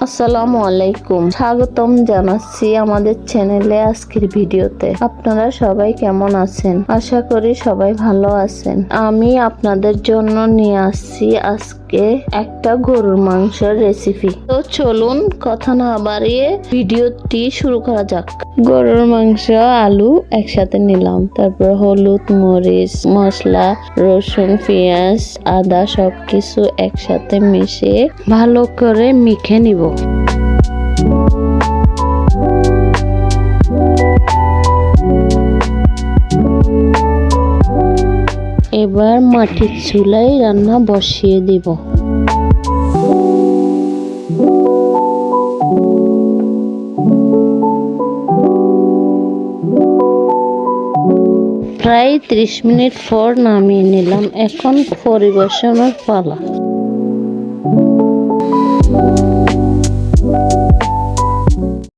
আসসালামু আলাইকুম, স্বাগতম জানাচ্ছি আমাদের চ্যানেলে। আজকের ভিডিওতে আপনারা সবাই কেমন আছেন? আশা করি সবাই ভালো আছেন। আমি আপনাদের জন্য নিয়ে আসছি আজকে একটা গরুর মাংসের রেসিপি। তো চলুন কথা না বাড়িয়ে ভিডিওটি শুরু করা যাক। গরুর মাংস, আলু একসাথে নিলাম, তারপর হলুদ, মরিচ, মশলা, রসুন, পেঁয়াজ, আদা সবকিছু একসাথে মিশিয়ে ভালো করে মেখে নিব। এবার মাটির চুলায় রান্না বসিয়ে দিব। প্রায় 30 মিনিট পর নামিয়ে নিলাম। এখন পরিবেশনের পালা।